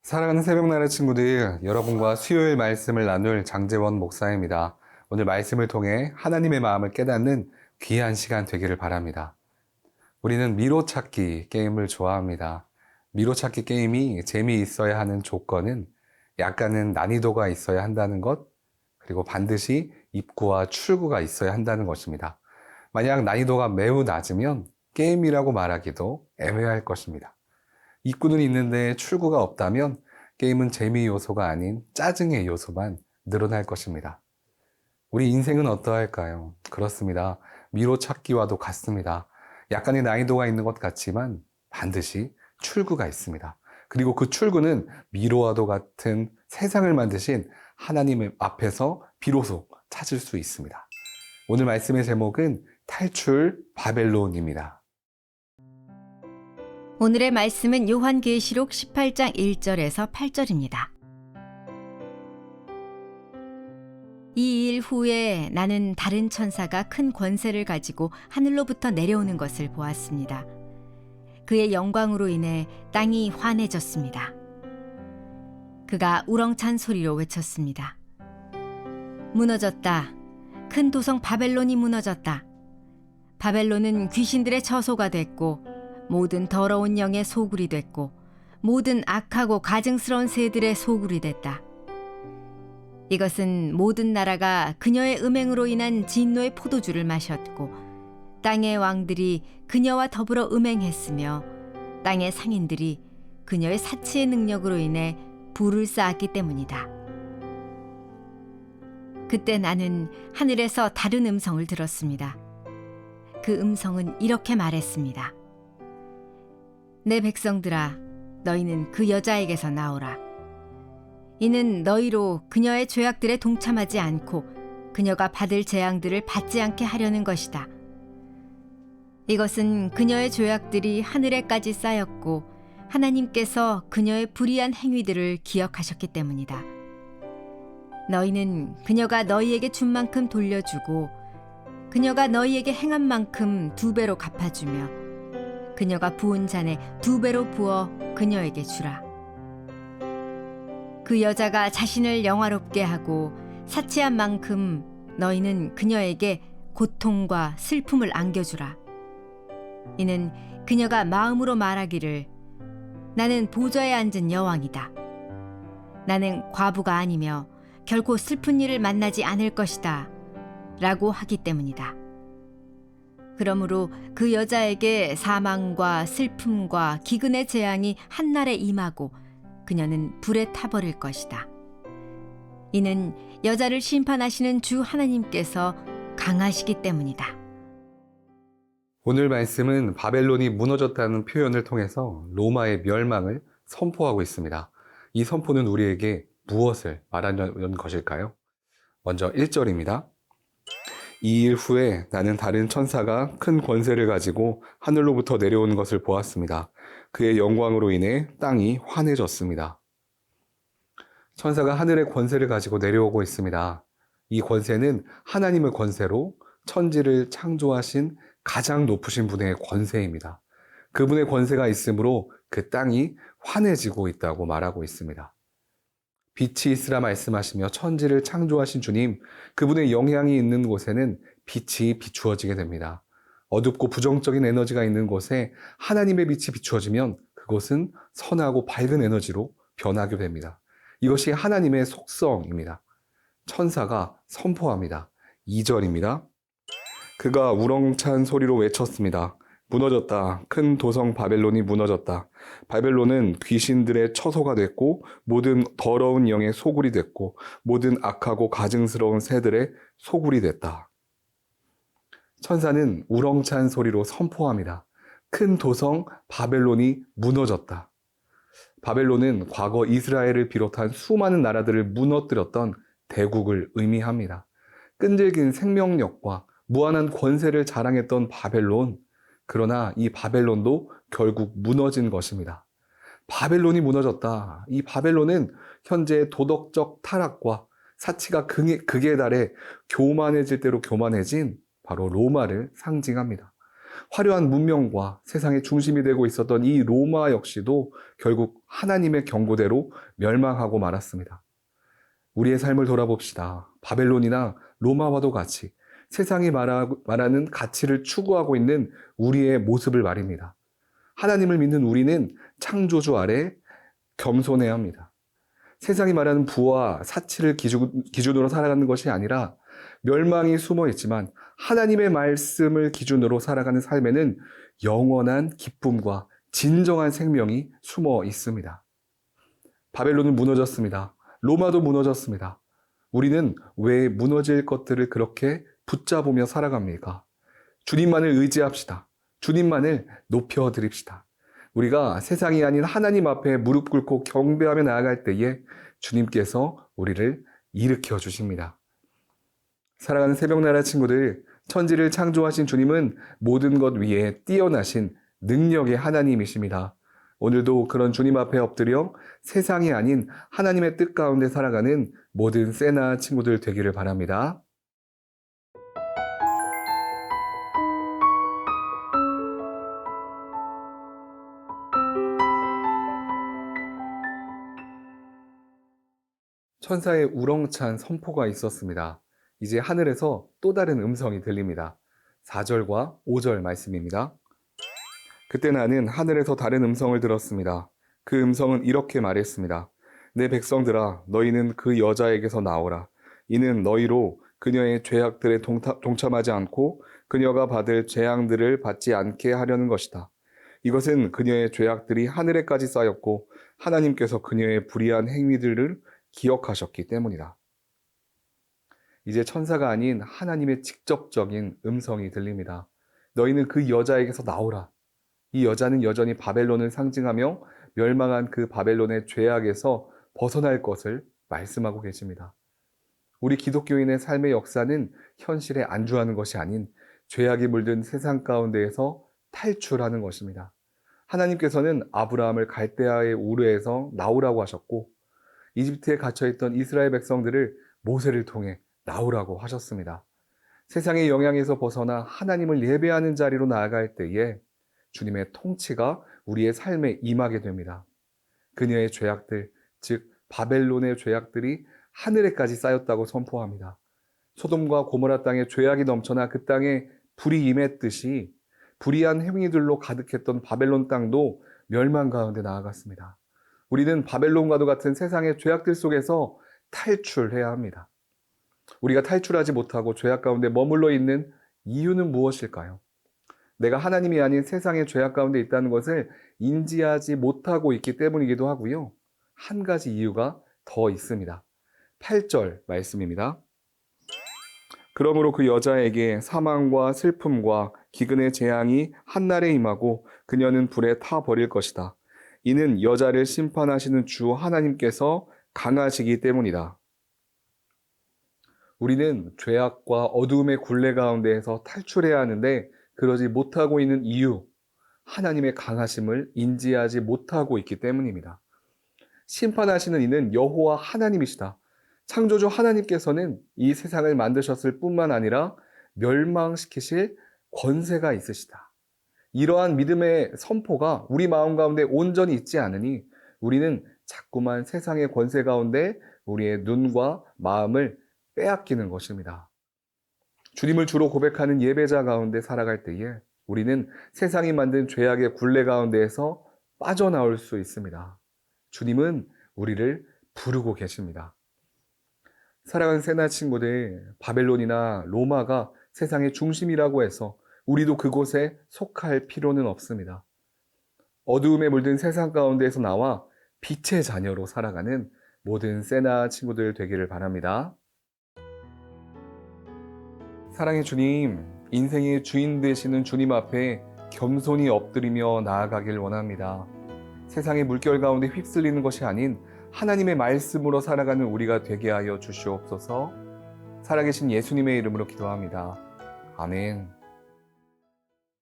사랑하는 새벽나라 친구들, 여러분과 수요일 말씀을 나눌 장재원 목사입니다. 오늘 말씀을 통해 하나님의 마음을 깨닫는 귀한 시간 되기를 바랍니다. 우리는 미로찾기 게임을 좋아합니다. 미로찾기 게임이 재미있어야 하는 조건은 약간은 난이도가 있어야 한다는 것, 그리고 반드시 입구와 출구가 있어야 한다는 것입니다. 만약 난이도가 매우 낮으면 게임이라고 말하기도 애매할 것입니다. 입구는 있는데 출구가 없다면 게임은 재미 요소가 아닌 짜증의 요소만 늘어날 것입니다. 우리 인생은 어떠할까요? 그렇습니다. 미로찾기와도 같습니다. 약간의 난이도가 있는 것 같지만 반드시 출구가 있습니다. 그리고 그 출구는 미로와도 같은 세상을 만드신 하나님 앞에서 비로소 찾을 수 있습니다. 오늘 말씀의 제목은 탈출 바벨론입니다. 오늘의 말씀은 요한계시록 18장 1절에서 8절입니다. 이 일 후에 나는 다른 천사가 큰 권세를 가지고 하늘로부터 내려오는 것을 보았습니다. 그의 영광으로 인해 땅이 환해졌습니다. 그가 우렁찬 소리로 외쳤습니다. 무너졌다. 큰 도성 바벨론이 무너졌다. 바벨론은 귀신들의 처소가 됐고 모든 더러운 영의 소굴이 됐고 모든 악하고 가증스러운 새들의 소굴이 됐다. 이것은 모든 나라가 그녀의 음행으로 인한 진노의 포도주를 마셨고 땅의 왕들이 그녀와 더불어 음행했으며 땅의 상인들이 그녀의 사치의 능력으로 인해 불을 쌓았기 때문이다. 그때 나는 하늘에서 다른 음성을 들었습니다. 그 음성은 이렇게 말했습니다. 내 백성들아, 너희는 그 여자에게서 나오라. 이는 너희로 그녀의 죄악들에 동참하지 않고 그녀가 받을 재앙들을 받지 않게 하려는 것이다. 이것은 그녀의 죄악들이 하늘에까지 쌓였고 하나님께서 그녀의 불의한 행위들을 기억하셨기 때문이다. 너희는 그녀가 너희에게 준 만큼 돌려주고 그녀가 너희에게 행한 만큼 2배로 갚아주며 그녀가 부은 잔에 2배로 부어 그녀에게 주라. 그 여자가 자신을 영화롭게 하고 사치한 만큼 너희는 그녀에게 고통과 슬픔을 안겨주라. 이는 그녀가 마음으로 말하기를 나는 보좌에 앉은 여왕이다. 나는 과부가 아니며 결코 슬픈 일을 만나지 않을 것이다. 라고 하기 때문이다. 그러므로 그 여자에게 사망과 슬픔과 기근의 재앙이 한날에 임하고 그녀는 불에 타버릴 것이다. 이는 여자를 심판하시는 주 하나님께서 강하시기 때문이다. 오늘 말씀은 바벨론이 무너졌다는 표현을 통해서 로마의 멸망을 선포하고 있습니다. 이 선포는 우리에게 무엇을 말하는 것일까요? 먼저 1절입니다. 이 일 후에 나는 다른 천사가 큰 권세를 가지고 하늘로부터 내려오는 것을 보았습니다. 그의 영광으로 인해 땅이 환해졌습니다. 천사가 하늘의 권세를 가지고 내려오고 있습니다. 이 권세는 하나님의 권세로 천지를 창조하신 가장 높으신 분의 권세입니다. 그분의 권세가 있으므로 그 땅이 환해지고 있다고 말하고 있습니다. 빛이 있으라 말씀하시며 천지를 창조하신 주님, 그분의 영향이 있는 곳에는 빛이 비추어지게 됩니다. 어둡고 부정적인 에너지가 있는 곳에 하나님의 빛이 비추어지면 그곳은 선하고 밝은 에너지로 변하게 됩니다. 이것이 하나님의 속성입니다. 천사가 선포합니다. 2절입니다. 그가 우렁찬 소리로 외쳤습니다. 무너졌다. 큰 도성 바벨론이 무너졌다. 바벨론은 귀신들의 처소가 됐고 모든 더러운 영의 소굴이 됐고 모든 악하고 가증스러운 새들의 소굴이 됐다. 천사는 우렁찬 소리로 선포합니다. 큰 도성 바벨론이 무너졌다. 바벨론은 과거 이스라엘을 비롯한 수많은 나라들을 무너뜨렸던 대국을 의미합니다. 끈질긴 생명력과 무한한 권세를 자랑했던 바벨론, 그러나 이 바벨론도 결국 무너진 것입니다. 바벨론이 무너졌다. 이 바벨론은 현재 도덕적 타락과 사치가 극에 달해 교만해질 대로 교만해진 바로 로마를 상징합니다. 화려한 문명과 세상의 중심이 되고 있었던 이 로마 역시도 결국 하나님의 경고대로 멸망하고 말았습니다. 우리의 삶을 돌아봅시다. 바벨론이나 로마와도 같이 세상이 말하는 가치를 추구하고 있는 우리의 모습을 말입니다. 하나님을 믿는 우리는 창조주 아래 겸손해야 합니다. 세상이 말하는 부와 사치를 기준으로 살아가는 것이 아니라 멸망이 숨어 있지만 하나님의 말씀을 기준으로 살아가는 삶에는 영원한 기쁨과 진정한 생명이 숨어 있습니다. 바벨론은 무너졌습니다. 로마도 무너졌습니다. 우리는 왜 무너질 것들을 그렇게 붙잡으며 살아갑니까? 주님만을 의지합시다. 주님만을 높여드립시다. 우리가 세상이 아닌 하나님 앞에 무릎 꿇고 경배하며 나아갈 때에 주님께서 우리를 일으켜 주십니다. 사랑하는 새벽나라 친구들, 천지를 창조하신 주님은 모든 것 위에 뛰어나신 능력의 하나님이십니다. 오늘도 그런 주님 앞에 엎드려 세상이 아닌 하나님의 뜻 가운데 살아가는 모든 세나 친구들 되기를 바랍니다. 천사의 우렁찬 선포가 있었습니다. 이제 하늘에서 또 다른 음성이 들립니다. 4절과 5절 말씀입니다. 그때 나는 하늘에서 다른 음성을 들었습니다. 그 음성은 이렇게 말했습니다. 내 백성들아, 너희는 그 여자에게서 나오라. 이는 너희로 그녀의 죄악들에 동참하지 않고 그녀가 받을 재앙들을 받지 않게 하려는 것이다. 이것은 그녀의 죄악들이 하늘에까지 쌓였고 하나님께서 그녀의 불의한 행위들을 기억하셨기 때문이다. 이제 천사가 아닌 하나님의 직접적인 음성이 들립니다. 너희는 그 여자에게서 나오라. 이 여자는 여전히 바벨론을 상징하며 멸망한 그 바벨론의 죄악에서 벗어날 것을 말씀하고 계십니다. 우리 기독교인의 삶의 역사는 현실에 안주하는 것이 아닌 죄악이 물든 세상 가운데에서 탈출하는 것입니다. 하나님께서는 아브라함을 갈대아의 우르에서 나오라고 하셨고 이집트에 갇혀있던 이스라엘 백성들을 모세를 통해 나오라고 하셨습니다. 세상의 영향에서 벗어나 하나님을 예배하는 자리로 나아갈 때에 주님의 통치가 우리의 삶에 임하게 됩니다. 그녀의 죄악들, 즉 바벨론의 죄악들이 하늘에까지 쌓였다고 선포합니다. 소돔과 고모라 땅에 죄악이 넘쳐나 그 땅에 불이 임했듯이 불의한 행위들로 가득했던 바벨론 땅도 멸망 가운데 나아갔습니다. 우리는 바벨론과도 같은 세상의 죄악들 속에서 탈출해야 합니다. 우리가 탈출하지 못하고 죄악 가운데 머물러 있는 이유는 무엇일까요? 내가 하나님이 아닌 세상의 죄악 가운데 있다는 것을 인지하지 못하고 있기 때문이기도 하고요. 한 가지 이유가 더 있습니다. 8절 말씀입니다. 그러므로 그 여자에게 사망과 슬픔과 기근의 재앙이 한날에 임하고 그녀는 불에 타 버릴 것이다. 이는 여자를 심판하시는 주 하나님께서 강하시기 때문이다. 우리는 죄악과 어두움의 굴레 가운데에서 탈출해야 하는데 그러지 못하고 있는 이유, 하나님의 강하심을 인지하지 못하고 있기 때문입니다. 심판하시는 이는 여호와 하나님이시다. 창조주 하나님께서는 이 세상을 만드셨을 뿐만 아니라 멸망시키실 권세가 있으시다. 이러한 믿음의 선포가 우리 마음 가운데 온전히 있지 않으니 우리는 자꾸만 세상의 권세 가운데 우리의 눈과 마음을 빼앗기는 것입니다. 주님을 주로 고백하는 예배자 가운데 살아갈 때에 우리는 세상이 만든 죄악의 굴레 가운데에서 빠져나올 수 있습니다. 주님은 우리를 부르고 계십니다. 사랑하는 세나 친구들, 바벨론이나 로마가 세상의 중심이라고 해서 우리도 그곳에 속할 필요는 없습니다. 어두움에 물든 세상 가운데에서 나와 빛의 자녀로 살아가는 모든 세나 친구들 되기를 바랍니다. 사랑의 주님, 인생의 주인 되시는 주님 앞에 겸손히 엎드리며 나아가길 원합니다. 세상의 물결 가운데 휩쓸리는 것이 아닌 하나님의 말씀으로 살아가는 우리가 되게 하여 주시옵소서. 살아계신 예수님의 이름으로 기도합니다. 아멘.